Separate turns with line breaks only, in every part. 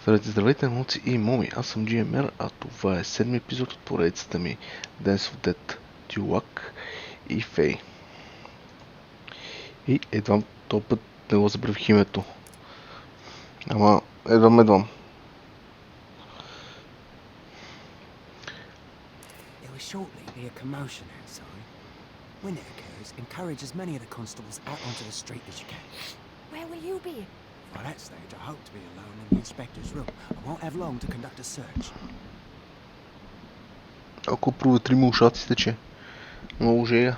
Здравейте, момци и моми, аз съм GMR, а това е 7-ми епизод от поредицата ми Dance of Death, Лак Фей. И едвам този път не го забравих името. Ама едвам.
There will shortly be a commotion outside. When it occurs, encourage as many of the constables out onto the street as you can.
Where will you be?
By that stage, I hope to be alone in the inspector's room. I won't have long to conduct a search.
Ако проветрим ушаците, че много жега.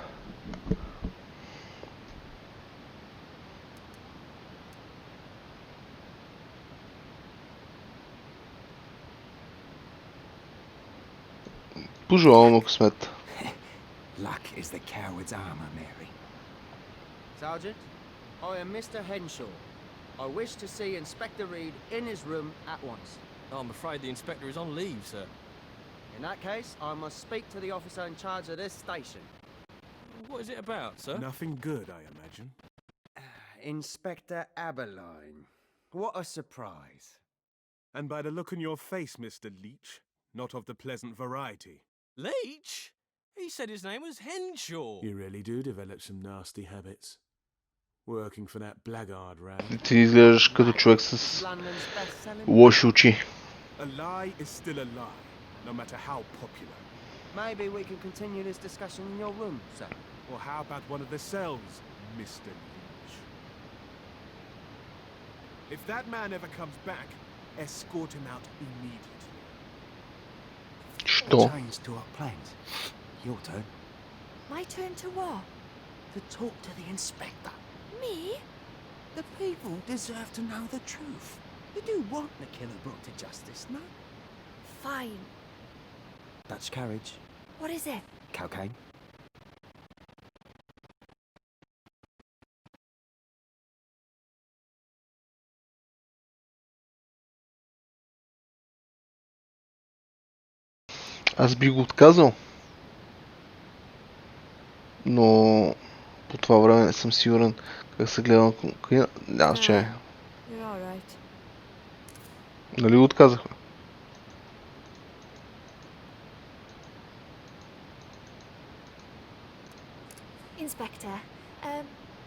Пожелавам му късмет.
Luck is the coward's armor, Mary.
Sergeant, I am Mr. Henshaw. I wish to see Inspector Reed in his room at once.
I'm afraid the inspector is on leave, sir.
In that case, I must speak to the officer in charge of this station.
What is it about, sir?
Nothing good, I imagine.
Inspector Aberline. What a surprise.
And by the look on your face, Mr. Leach, not of the pleasant variety.
Leach? He said his name was Henshaw.
You really do develop some nasty habits. Working for that blackguard rag.
Ти изглеждаш като човек с лоши очи.
A lie is still a lie, no matter how popular.
Maybe we can continue this discussion in your room, sir.
Or how about one of the cells, Mr. Leach? If that man ever comes back, escort him out immediately.
Що?
Change to our plans. Your turn.
My turn to what?
To talk to the inspector.
Me?
The people deserve to know the truth. You do want the killer brought to justice, no?
Fine.
Dutch carriage.
What is it?
Cocaine.
Аз би го отказал. Но по това време не съм сигурен как се гледа на кокаина. Няма значение.
You're alright.
Нали го отказахме?
Inspector,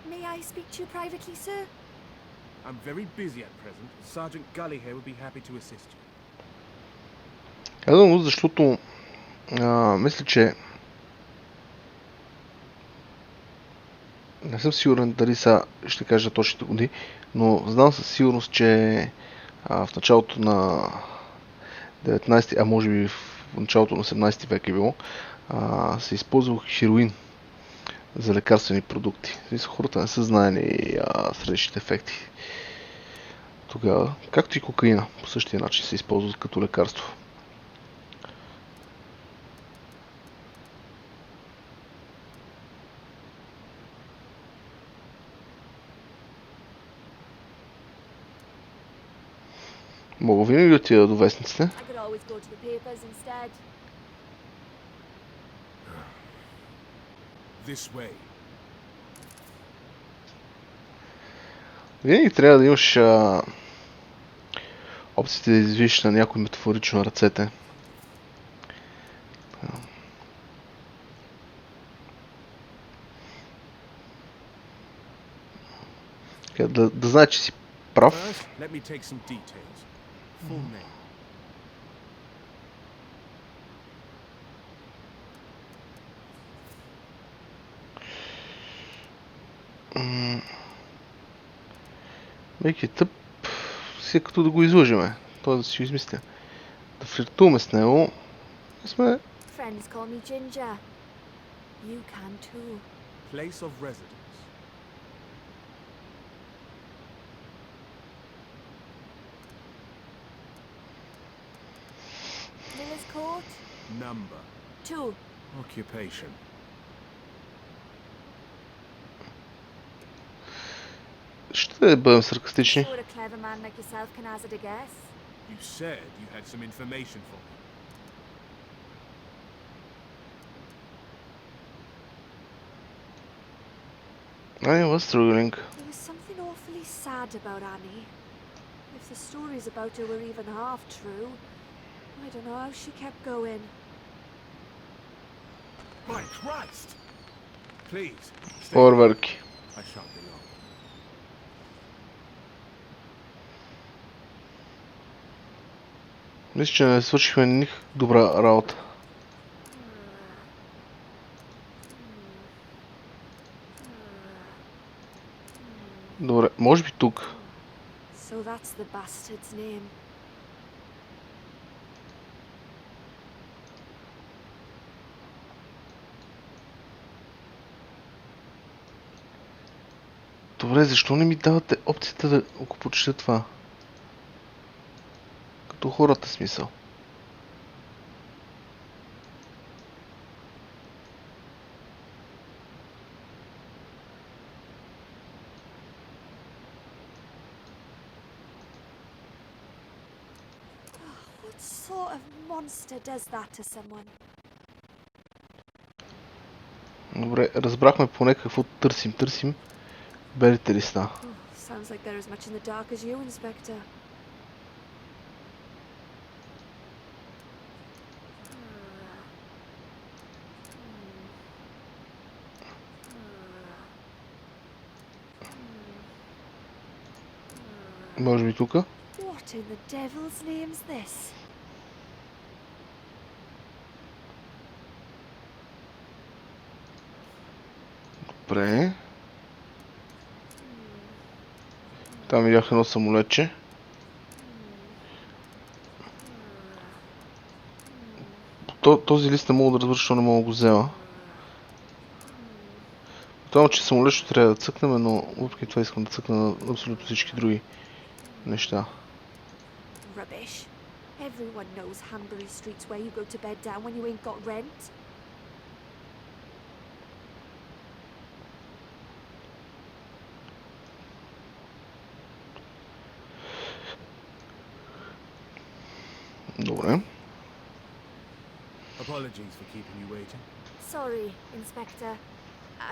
may I speak to you privately, sir?
I'm very busy at present. Sergeant Gully here would be happy to assist you.
Казвам го, защото мисля, че не съм сигурен дали са ще кажа точните години, но знам със сигурност, че в началото на 19, а може би в началото на 18 век е било, се използвал хероин за лекарствени продукти. Хората не са знаели средищите ефекти тогава, както и кокаина по същия начин се използват като лекарство. Мога винаги да отида до вестниците.
I could always go to the papers instead.
This way.
Винаги трябва да имаш опциите да извиш на някой метафорично ръцете. Да знае, че си прав.
First, let me take some details. Full name.
Меки тъп, си като да го излъжеме. Той да си го измисля. Да флиртуваме с него. И сме...
Friends call me Ginger. You can too.
Place of residence.
Miller's Court?
Number.
2.
Occupation.
Ще бъдем саркастични.
Sure a clever man like yourself can hazard a guess.
You said you had some information for me.
I was struggling.
There was something awfully sad about Annie. If the stories about her were even half true, I don't know how she kept going.
My Christ! Please, stay.
Фойерверки.
I shan't be long.
Мисля, че не свършихме никак добра работа. Добре, може би тук.
So that's the bastard's name.
Добре, защо не ми давате опцията да го прочета това? Като хората, смисъл.
What sort of monster does that to someone?
Добре, разбрахме поне какво търсим. Търсим белите листа.
Oh, sounds like they're as much in the dark as you, Inspector.
Може би тука.
What in the devil's name's this?
Добре. Там видях едно самолетче. Този лист не мога да разбера, защо не мога да го взема. Това, че самолетчето трябва да цъкнем, но въпреки това искам да цъкна на абсолютно всички други неща.
Rubbish. Everyone knows Hambury Street's where you go to bed down when you ain't got rent.
Добре.
Apologies for keeping you waiting.
Sorry, Inspector.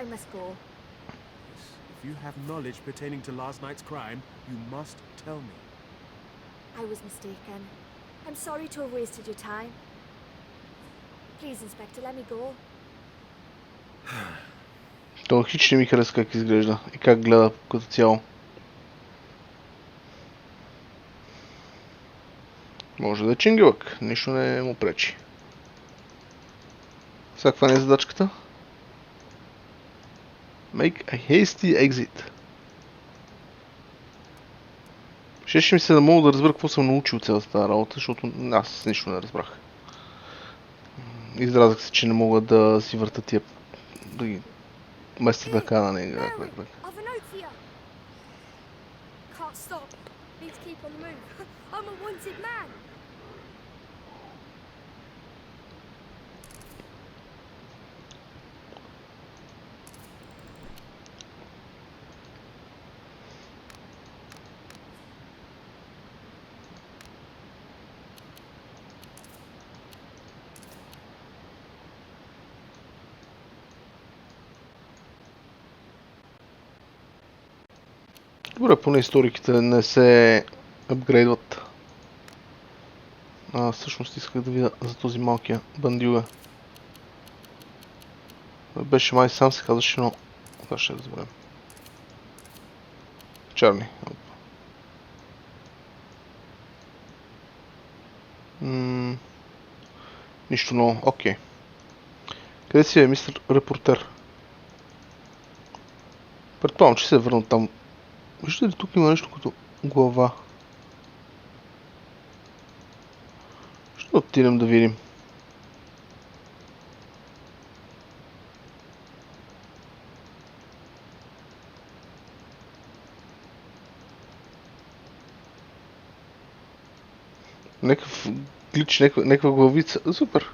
I must go.
Yes, if you have knowledge pertaining to last night's crime, you must tell me.
I was mistaken. I'm sorry to have wasted your time. Please, Inspector, let me go.
Това хич не ми хареса как изглежда и как гледа като цяло. Може да е чингелък, нищо не му пречи. Сега каква не е задачката? Make a hasty exit. Щеше ми се да мога да разбера какво съм научил цялата тази работа, защото аз нищо не разбрах. Изразах се, че не мога да си върта тия... да ги местя така на нея.
I've a note for you. Can't stop. Need to keep on the move. I'm a wanted man.
Добре, поне историките не се апгрейдват. Всъщност исках да видя за този малкия бандюга. Беше май сам се казваше, но това ще разберем. Чарли. Нищо ново. Окей. Къде си е, мистер репортер? Предполагам, че се е върнал там. Виждате ли, тук има нещо като глава. Ще отидем да видим. Някакъв глич, някаква главица. Супер!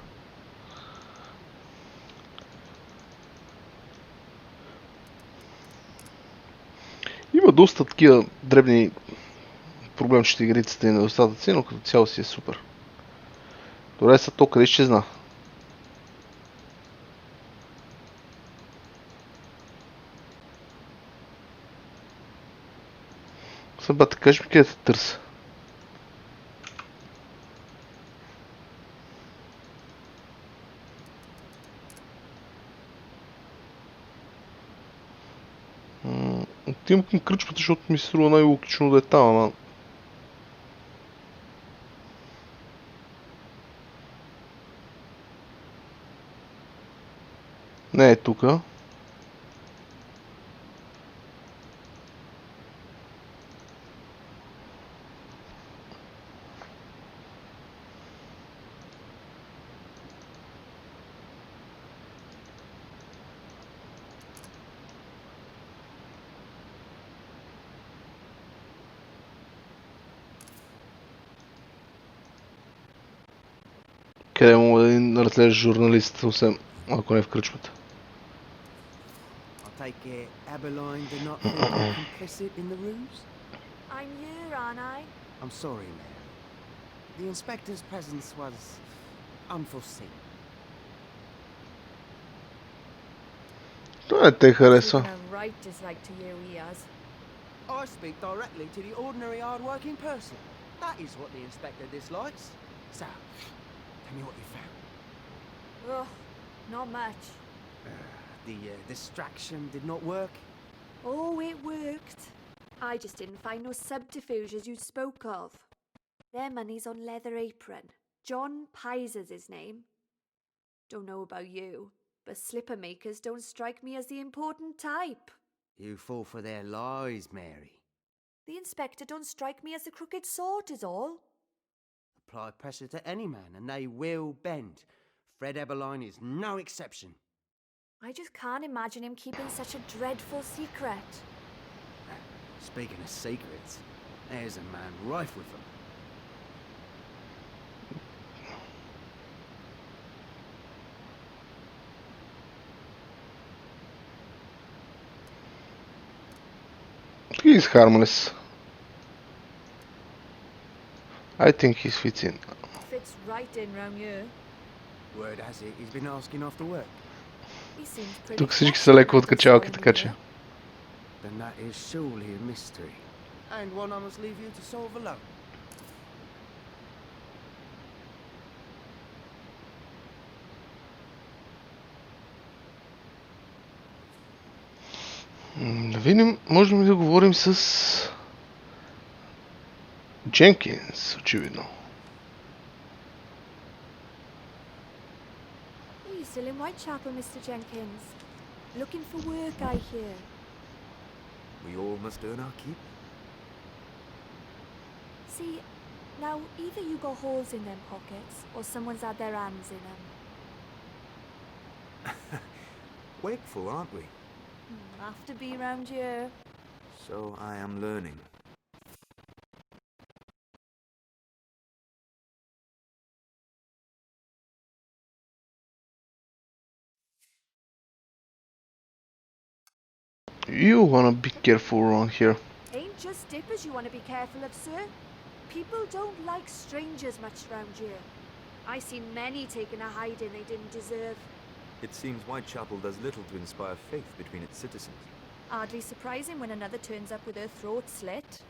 Има доста такива дребни проблемчета игрицата и недостатъци, но като цяло си е супер. Добре, са то къде изчезна? Събата, кажи ми къде те търса. отивам към кръчмата, защото ми се струва най-логично да е там, ама... Не е тука. Къде му един разглеждаш журналист, съвсем, ако не е в кръчмата.
I take it Abeline did not think I'm complicit in the ruse?
I'm here, aren't I?
I'm sorry, Mary. The inspector's presence was unforeseen.
Това не те харесва.
Taken a right dislike to you, he has.
I speak directly to the ordinary hard-working person. That is what the inspector dislikes. So, tell me what you found.
Ugh, not much.
The distraction did not work.
Oh, it worked. I just didn't find no subterfuges you spoke of. Their money's on Leather Apron. John Piser's his name. Don't know about you, but slipper makers don't strike me as the important type.
You fall for their lies, Mary.
The inspector don't strike me as the crooked sort is all.
Apply pressure to any man and they will bend. Fred Eberline is no exception.
I just can't imagine him keeping such a dreadful secret.
Speaking of secrets, there's a man rife with them.
He's harmless. I think he fits in.
Fits right in round here.
Word has it, he's been asking after work.
He seems pretty
Тук всички
fresh
са леко
when I
откачалки,
saw him
така че...
here.
Then that is surely a mystery. And one I must leave you to solve alone.
Да видим, можем ли да говорим с... Дженкинс, очевидно.
Are you still in Whitechapel, Mr. Jenkins? Looking for work, I hear.
We all must earn our keep.
See, now either you got holes in them pockets, or someone's had their hands in them.
Wakeful, aren't we?
Have to be round here.
So I am learning.
You wanna be careful around here.
Ain't just dippers you want to be careful of, sir. People don't like strangers much round here. I seen many taking a hiding they didn't deserve.
It seems Whitechapel does little to inspire faith between its citizens.
Hardly surprising when another turns up with her throat slit.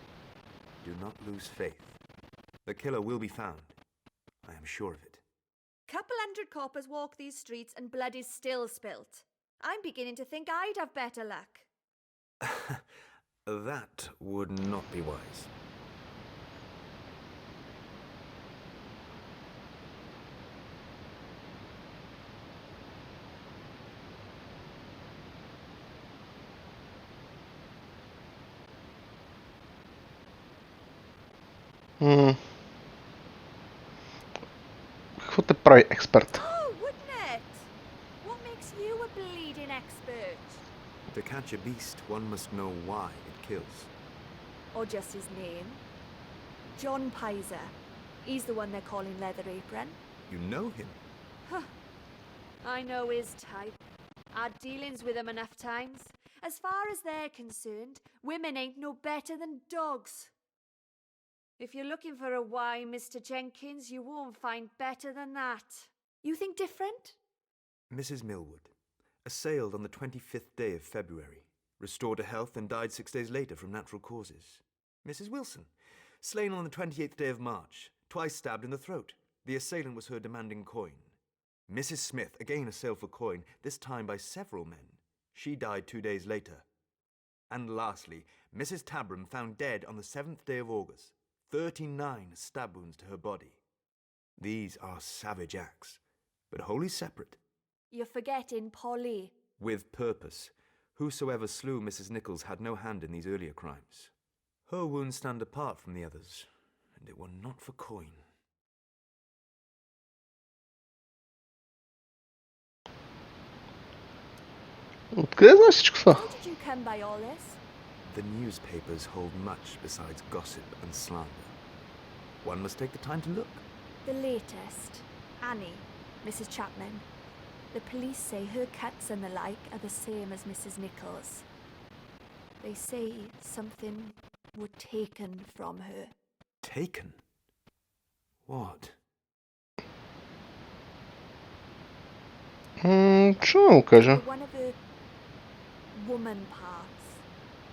Do not lose faith. The killer will be found. I am sure of it.
Couple hundred coppers walk these streets and blood is still spilt. I'm beginning to think I'd have better luck.
That would not be wise.
Какво те прави експерт?
Oh, wouldn't it? What makes you a bleeding expert?
To catch a beast, one must know why it kills.
Or just his name? John Piser. He's the one they're calling Leather Apron.
You know him.
I know his type. Had dealings with him enough times. As far as they're concerned, women ain't no better than dogs. If you're looking for a why, Mr. Jenkins, you won't find better than that. You think different?
Mrs. Millwood, assailed on the 25th day of February, restored to health and died 6 days later from natural causes. Mrs. Wilson, slain on the 28th day of March, twice stabbed in the throat. The assailant was heard demanding coin. Mrs. Smith, again assailed for coin, this time by several men. She died 2 days later. And lastly, Mrs. Tabram found dead on the 7th day of August. 39 stab wounds to her body. These are savage acts, but wholly separate.
You're forgetting Polly.
With purpose. Whosoever slew Mrs. Nichols had no hand in these earlier crimes. Her wounds stand apart from the others, and it were not for coin.
Откъде знаеш всичко това?
How did you come by all this?
The newspapers hold much besides gossip and slander. One must take the time to look.
The latest. Annie, Mrs. Chapman. The police say her cuts and the like are the same as Mrs. Nichols. They say something were taken from her.
Taken? What?
Що да му кажа?
One of her woman parts.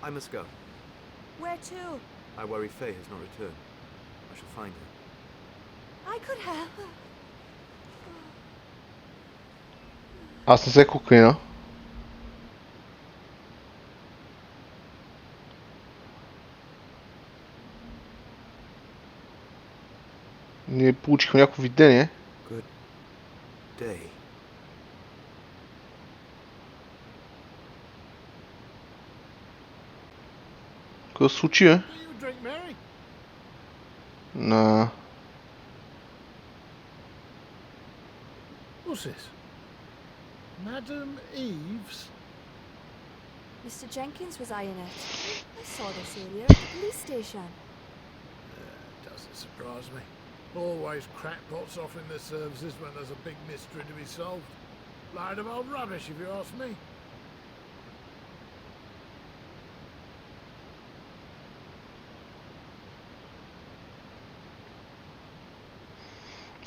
I must go.
Where to?
I worry Fey has not returned. I shall find her.
I could help.
Аз не се кокаина. Ние получихме някакво видение.
Good day.
Какво се случи, бе?
You drink, Mary?
На...
What's this? Madam Eves?
Mr. Jenkins was eyeing it. I saw this earlier at the police station.
Doesn't surprise me. Always crackpots offering their services when there's a big mystery to be solved. Load of old rubbish, if you ask me.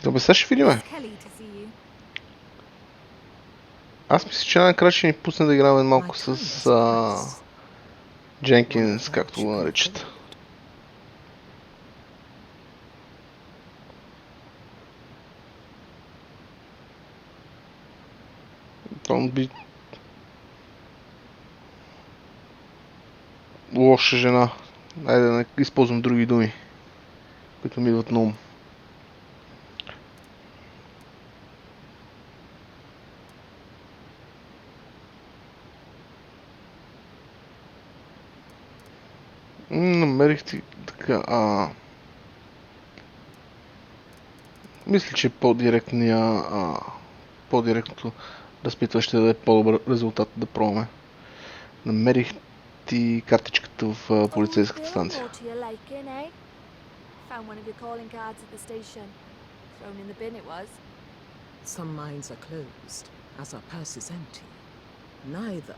Добре, сега ще видим.
Kelly to see you.
Аз мисля, че най-накрая ще ни пусне да играем малко с Дженкинс, както го наричат. Don't be... лоша жена. Айде да не използвам други думи, които ми идват на ум. Намерих ти така... Мисля, че по-директното разпитване ще даде по-добър резултат да пробваме. Намерих ти картичката в полицейската станция.
Some minds are closed, as our purse is empty. Neither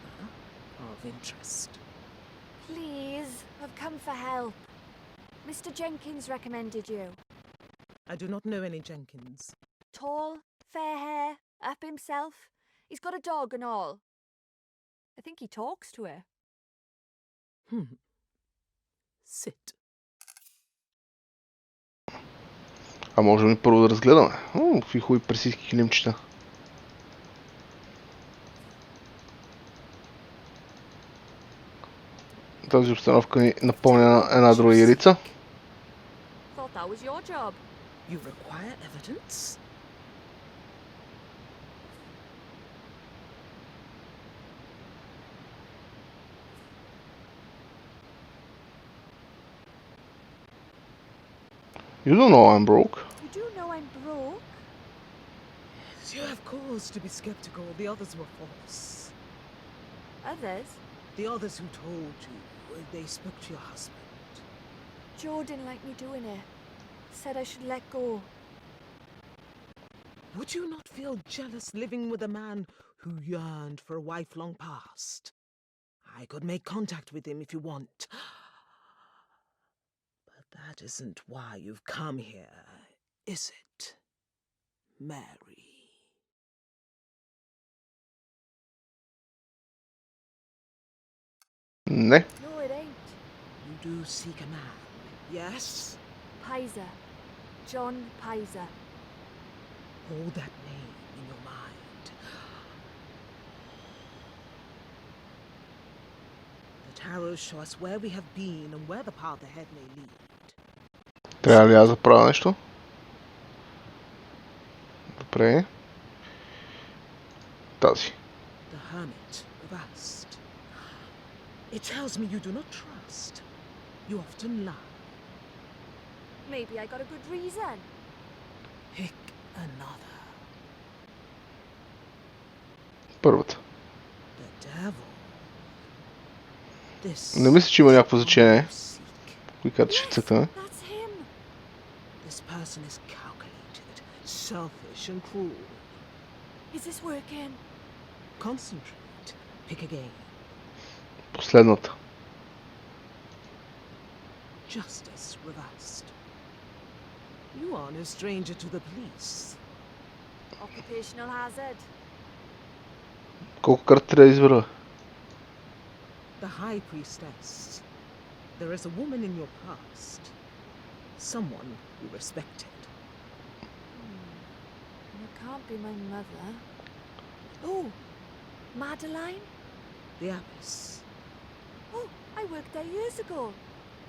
are of interest.
Please, I've come for help. Mr. Jenkins recommended you.
I do not know any Jenkins.
Tall, fair hair, up himself. He's got a dog and all. I think he talks to her.
Sit.
А можем ли първо да разгледаме? Какви хубави персийски килимчета. Тази обстановка ни напомня една друга ирица.
Thought that was your job.
You require evidence?
You don't know I'm broke.
You do know I'm broke.
You have cause to be skeptical. The others were false.
Others?
The others who told you, they spoke to your husband.
Joe didn't like me doing it. Said I should let go.
Would you not feel jealous living with a man who yearned for a wife long past? I could make contact with him if you want. But that isn't why you've come here, is it, Mary?
Не.
No, it ain't.
You do seek a man, yes?
Pizer. John Pizer.
Hold that name in your mind. The Tarots show us where we have been and where the path ahead may lead.
Трябва ли аз да правя нещо? Добре. Тази.
The hermit reversed. It tells me you do not trust. You often lie.
Maybe I got a good reason.
Pick another.
Първата.
The devil. This
Не мисля, че има някакво
is
значение.
what you seek.
Кои карти ще цъкаме?
That's him.
This person is calculated, selfish, and cruel.
Is this working?
Concentrate. Pick again.
Последната.
Justice reversed. You are no stranger to the police.
Occupational hazard.
Колко карти трябва да избера?
The High Priestess. There is a woman in your past. Someone you respected.
It can't be my mother. Oh, Madeline?
The Abbess.
Oh, I worked there years ago.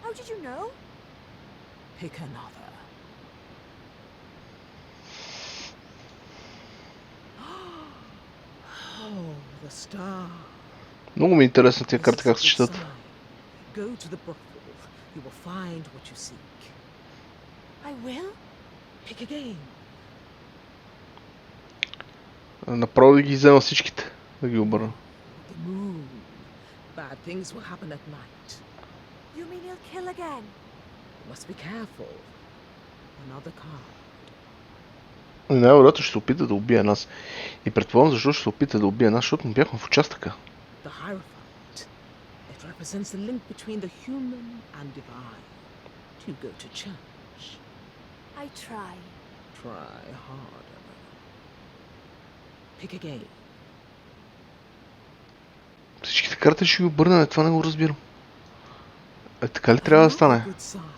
How did you know?
Pick another. Oh, the star.
Много ми е интересно тия
This
карти
is
как
a
се
good
четат.
sign. Go to the brothel. You will find what you seek.
I will?
Pick again.
Направо да ги взема всичките. Да ги обърна.
The moon. Bad things will happen at night.
You mean he'll kill again?
You must be careful. Another card.
И най-вероятно ще се опита да убие нас. И предполагам защо ще се опита да убие нас, защото му бяхме в участъка.
The Hierophant. It represents the link between the human and divine. Do you go to church?
I try.
Try harder. Pick again.
Всичките карти ще ги обърнем, това не го разбирам. Така ли трябва да стане?
Another good sign.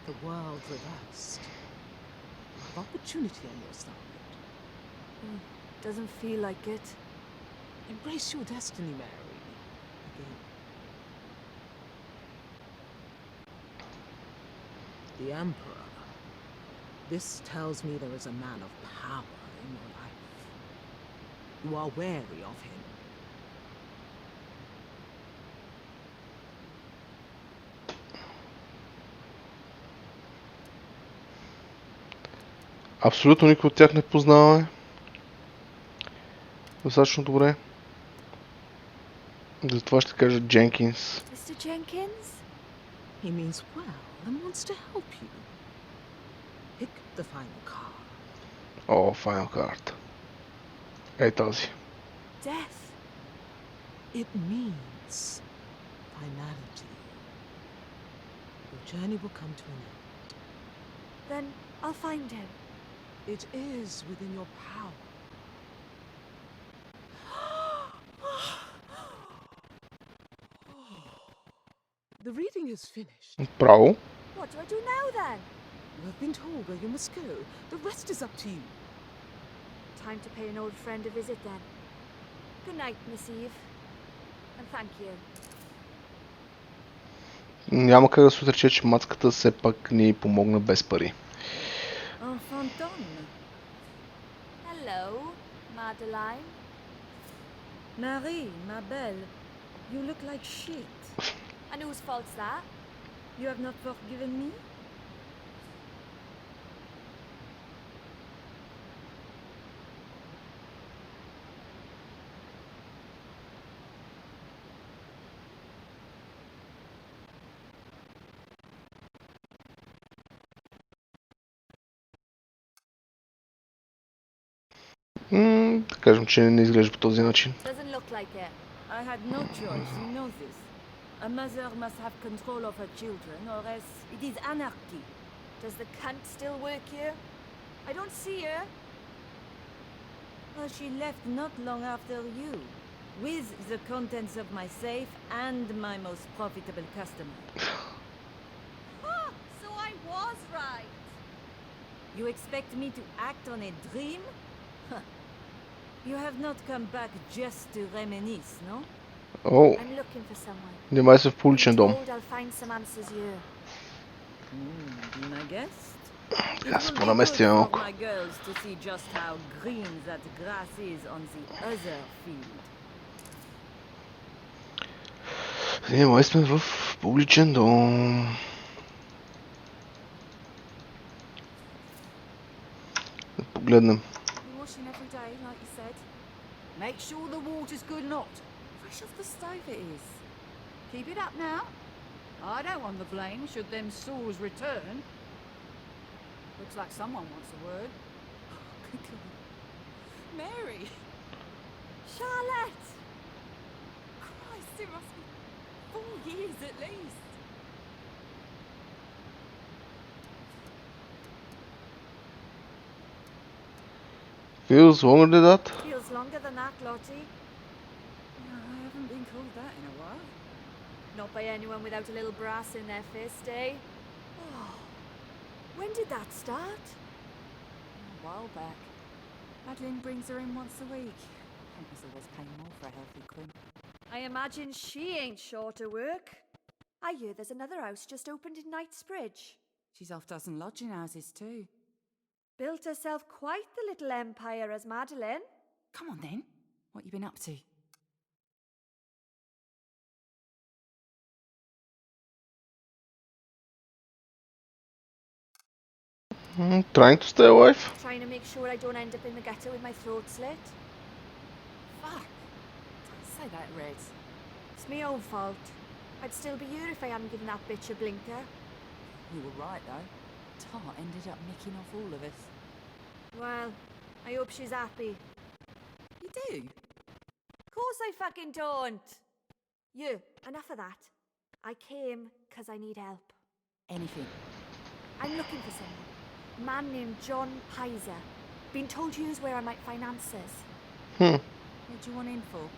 The world reversed. You have opportunity on your side.
Doesn't feel like it.
Embrace your destiny, Mary. Again. The Emperor. This tells me there is a man of power in your life. You are wary of him.
Абсолютно никой от тях не познаваме. Достатъчно добре. Затова ще кажа Дженкинс.
Mr. Jenkins?
He means well and wants to help you. Pick the final card.
О, файнал карта. Ей тази.
Death.
It means finality. Your journey will come to an end.
Then I'll find him.
It is within your power. The reading is finished.
Право.
What do I do now then?
You have been told where you must go. The rest is up to you.
Time to pay an old friend a visit then. Good night, Miss Eve. And thank you.
Няма как да се отрече, че мацката все пак ни помогна без пари.
Enfanton.
Hello, Madeline.
Marie, ma belle, you look like shit.
And whose fault's that?
You have not forgiven me?
Да кажем, че не изглежда по този начин.
Doesn't look like it.
I had no choice, you know this. A mother must have control of her children, or else it is anarchy.
Does the cunt still work here? I don't see her.
Well, she left not long after you, with the contents of my safe and my most profitable customer.
Oh, so I was right.
You expect me to act on a dream? You have not come back just to reminisce, no?
О,
I'm looking for someone.
внимай се в публичен
I'm
дом.
told I'll find some answers here.
Be my guest.
Така
It
се
will be
понаместим
good for
малко.
my girls to see just how green that grass is on the other field.
Внимай сме в публичен дом. Да погледнем.
You're washing every day, like you said.
Make sure the water's good and hot. Fresh off the stove it is. Keep it up now. I don't want the blame should them sores return. Looks like someone wants a word.
Good God. Mary!
Charlotte!
Christ, it must be 4 years at least.
Feels longer than that?
Feels longer than that, Lottie.
No, I haven't been called that in a while.
Not by anyone without a little brass in their fist, eh? Oh, when did that start?
A while back. Madeline brings her in once a week. Papa's always paying more for a healthy queen.
I imagine she ain't short of work. I hear there's another house just opened in Knightsbridge.
She's half dozen lodging houses too.
Built herself quite the little empire as Madeline.
Come on then. What you been up to?
Trying to stay alive?
Trying to make sure I don't end up in the gutter with my throat slit.
Fuck. Don't say that, Red.
It's my own fault. I'd still be here if I hadn't given that bitch a blinker.
You were right though. Tart ended up nicking off all of us.
Well, I hope she's happy.
You do?
Of course I fucking don't. You, enough of that. I came 'cause I need help.
Anything.
I'm looking for someone. Man named John Pizer. Been told here's where I might find answers.
What do you want in for?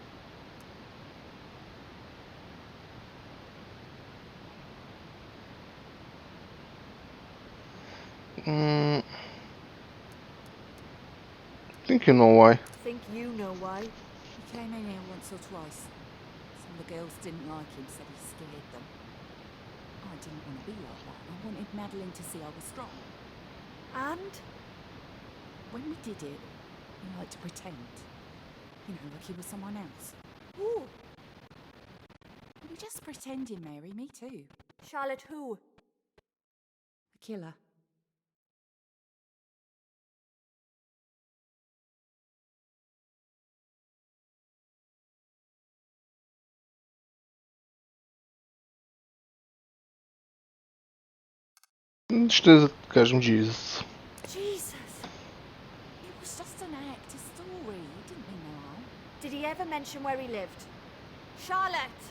Think you know why.
Think you know why?
He came in here once or twice. Some of the girls didn't like him, said he scared them. I didn't want to be like that. I wanted Madeline to see I was strong.
And?
When we did it, he liked to pretend. You know, like he was someone else.
Who?
We were just pretending, Mary. Me too.
Charlotte who?
A killer.
Ще кажем Jesus.
Jesus.
It was just an act, a story. He didn't mean no harm.
Did he ever mention where he lived? Charlotte!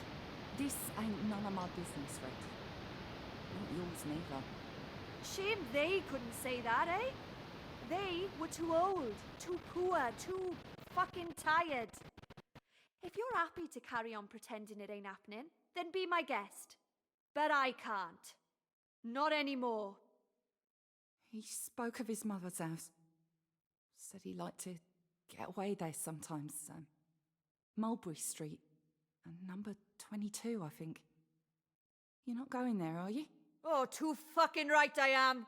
This ain't none of my business, Red. Not yours neither.
Shame they couldn't say that, eh? They were too old, too poor, too fucking tired. If you're happy to carry on pretending it ain't happening, then be my guest. But I can't. Not anymore.
He spoke of his mother's house. Said he liked to get away there sometimes. Mulberry Street. And number 22, I think. You're not going there, are you?
Oh, too fucking right I am.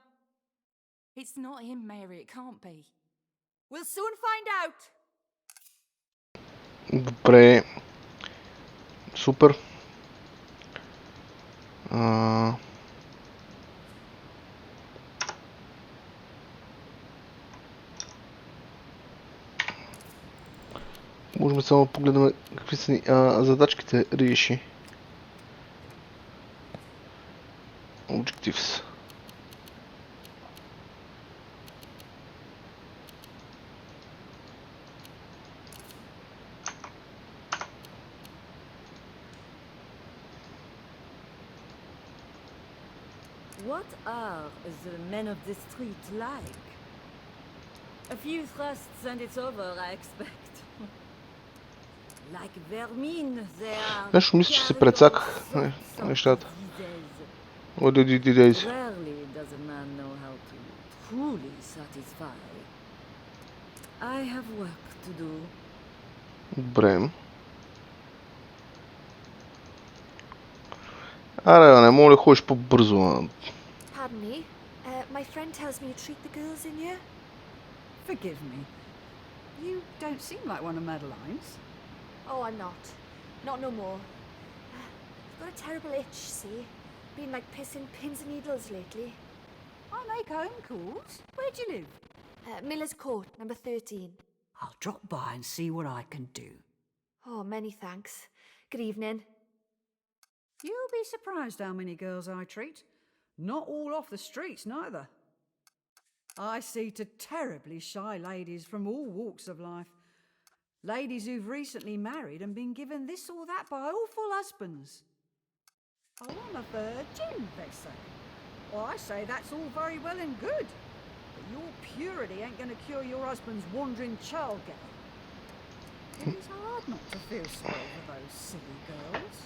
It's not him, Mary. It can't be.
We'll soon find out.
Добре. Супер. Можем само да погледнем какви са ни задачките реши. Objectives.
What are the men of the street like? A few thrusts and it's over, I expect. Like vermin, they are...
Нещо мисля, че се прецаках нещата. What did you do days?
Rarely does a man know how to truly satisfy. I have work to do.
Добре. Аре, не мога ли ходиш по-бързо?
Pardon me. My friend tells me you treat the girls in here.
Forgive me. You don't seem like one of Madeline's.
Oh, I'm not. Not no more. I've got a terrible itch, see? Been like pissing pins and needles lately.
I make home calls. Where do you live?
Miller's Court, number 13.
I'll drop by and see what I can do.
Oh, many thanks. Good evening.
You'll be surprised how many girls I treat. Not all off the streets, neither. I see to terribly shy ladies from all walks of life. Ladies who've recently married and been given this or that by awful husbands. Oh, I'm a virgin, they say. Well, I say that's all very well and good, but your purity ain't going to cure your husband's wandering childgirl. It is hard not to feel sorry for those silly girls.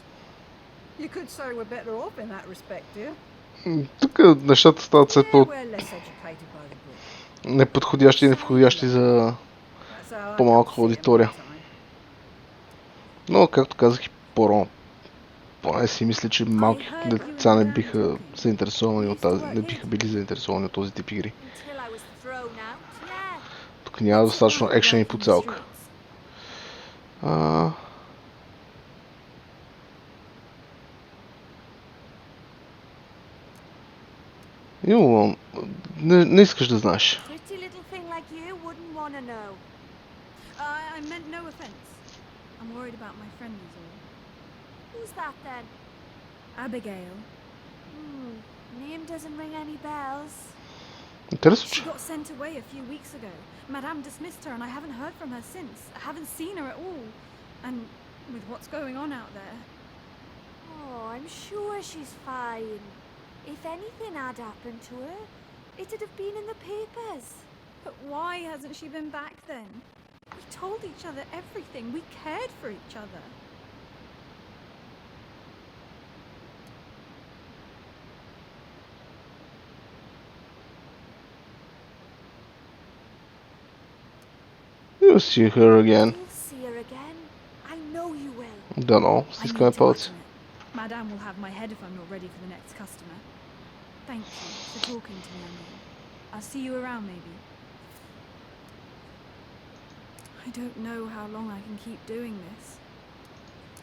You could say we're better off in that respect, dear.
Тук нещата стават все
We're less educated by the book.
неподходящи и неподходящи за
That's how I
по-малка
come to see it
аудитория.
my time.
Но, както казах и по-рано, поне си мисля, че малки деца не биха заинтересовани от тази, не биха били заинтересовани от този тип игри.
Until I was thrown out, yeah.
Тук няма достатъчно екшен и поцелка. Не искаш да знаеш.
Pretty little thing like you wouldn't want to know.
I meant no offense. I'm worried about my friend is all.
Who's that then?
Abigail.
Name doesn't ring any bells.
Интересно,
She
че
got sent away a few weeks ago. Madame dismissed her and I haven't heard from her since. I haven't seen her at all. And with what's going on out there.
Oh, I'm sure she's fine. If anything had happened to her, it'd have been in the papers.
But why hasn't she been back then? We told each other everything. We cared for each other.
You'll see her again.
You'll see her again. I know you will.
Дано,
I
стискаме
need to
палци.
act on it. Madame will have my head if I'm not ready for the next customer. Thank you for talking to me, I mean. I'll see you around, maybe. I don't know how long I can keep doing this.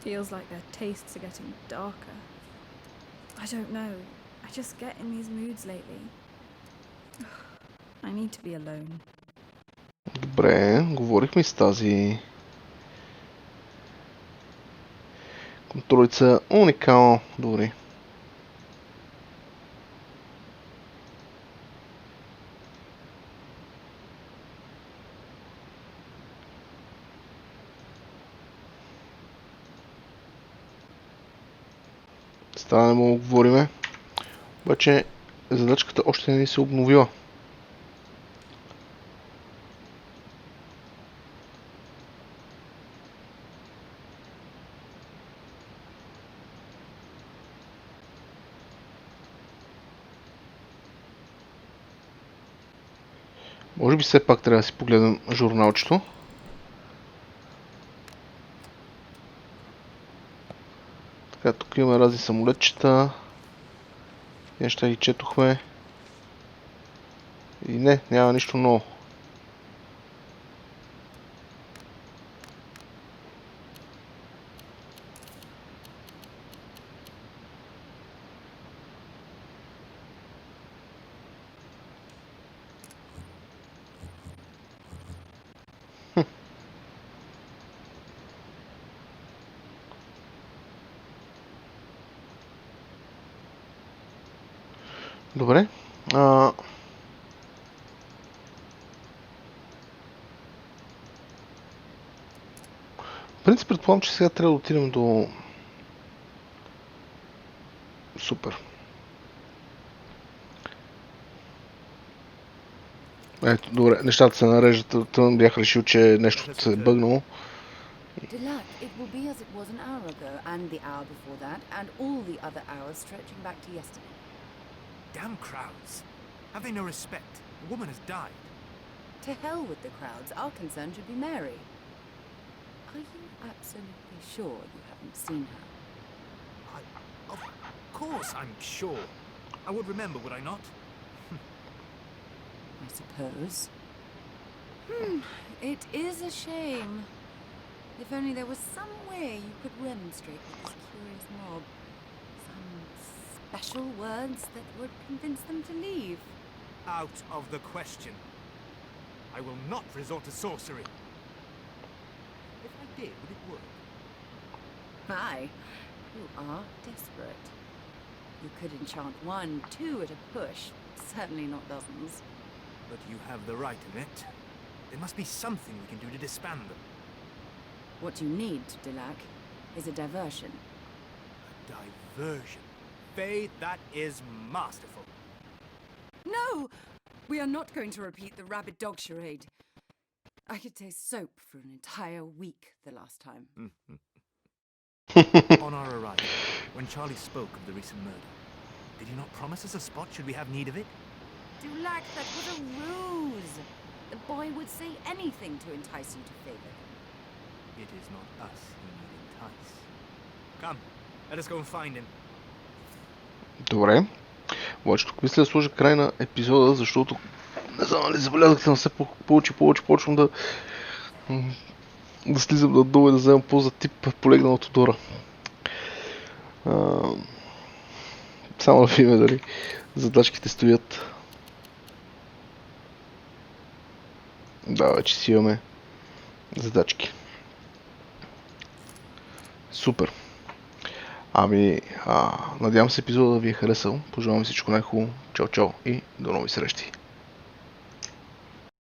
Feels like their tastes are getting darker. I don't know. I just get in these moods lately. I need to be alone.
Добре, говорихме с тази контролица уникално дори. Става не мога да говориме. Обаче задачката още не ни се обновила. Може би все пак трябва да си погледам журналчето. Така, тук имаме разни самолетчета. Неща ги четохме. И не, няма нищо ново. Добре. В принцип предполагам, че сега трябва да отидем до... Супер. Ето, добре, нещата се нареждат. Тъм бях решил, че нещо се е бъгнало.
Delac, it will be as it was an hour ago, and the hour before that, and all the other hours stretching back to yesterday.
Damn crowds. Have they no respect? A woman has died.
To hell with the crowds. Our concern should be Mary. Are you absolutely sure you haven't seen her?
Of course, I'm sure. I would remember, would I not?
I suppose. It is a shame. If only there was some way you could remonstrate with this curious mob. Some special words that would convince them to leave.
Out of the question. I will not resort to sorcery. If I did, would it work?
Aye, you are desperate. You could enchant 1, 2 at a push, certainly not dozens.
But you have the right in it. There must be something we can do to disband them.
What you need, Lac, is a diversion.
A diversion? Faye, that is masterful.
No! We are not going to repeat the rabid dog charade. I could taste soap for an entire week the last time.
On our arrival, when Charlie spoke of the recent murder, did he not promise us a spot should we have need of it?
Lac, that was a ruse. The boy would say anything to entice you to favor him.
It is not us who need entice. Come, let us go and find him.
Добре. Обаче тук мисля да сложа край на епизода, защото не знам дали забелязахте, но все почвам да слизам надолу и да вземам по-за тип полегнал от Тодора. Само да видим дали задачките стоят. Да, вече си имаме задачки. Супер. Надявам се епизода да ви е харесал. Пожелавам всичко най-хубаво. Чао, чао и до нови срещи.